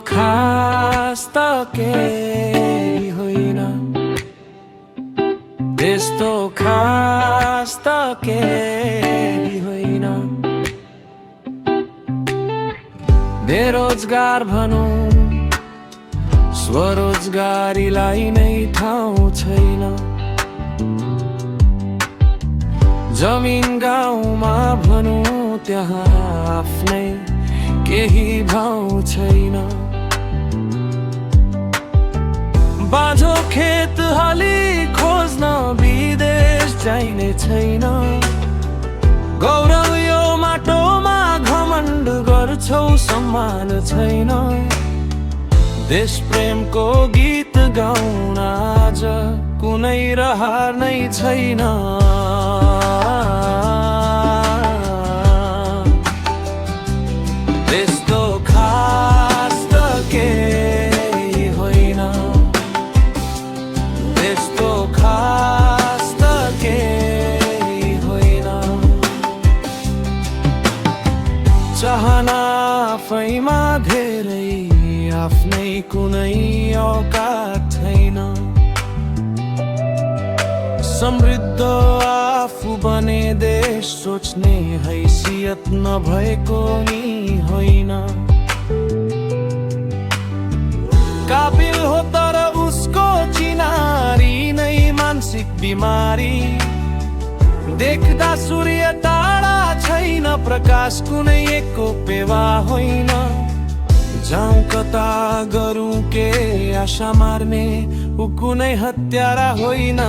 खास त केही होइन, त्यस्तो खास त केही होइन। बेरोजगार भनौँ स्वरोजगारीलाई नै ठाउँ छैन। जमिन गाउँमा भनौँ त्यहाँ आफ्नै केही भाउ छैन। बाँझो खेत हली खोज्न विदेश जाइने छैन। गौरव यो माटोमा घमण्ड गर्छौ सम्मान छैन। देश प्रेमको गीत गाउन आज कुनै रहर नै छैन। त्यस्तो खास त केही होइन, त्यस्तो खास त केही होइन। चाहना आफैमा धेरै, आफ्नै कुनै औकात छैन। समृद्ध आफू बने देश सोच्ने हैसियत नभएको नि होइन। काबिल हो तर उसको चिनारी नै मानसिक बिमारी। देख्दा सूर्य टाढा छैन, प्रकाश कुनै एको पेवा होइन। जाउँ कता गरौँ के आशा मार्ने ऊ कुनै हत्यारा होइन।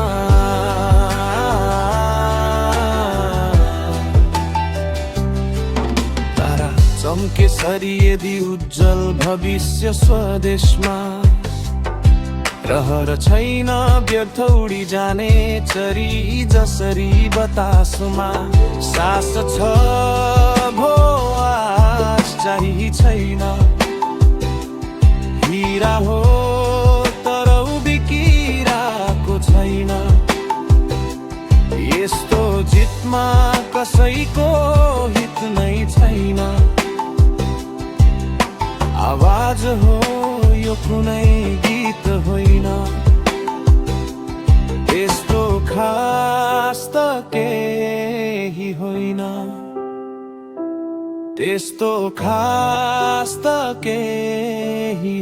तारा चम्के सरी यदि उज्जवल भविष्य स्वदेशमा। रहर छैन व्यर्थ उडी जाने चरी जसरी बतासमा। सास छ भो आश चाहिँ छैन। हीरा हो तर बिकिराको छैन। यस्तो जितमा कसैको हित नै छैन। आवाज हो यो कुनै गीत होइन। यस्तो खास त केही होइन, त्यस्तो खास त केही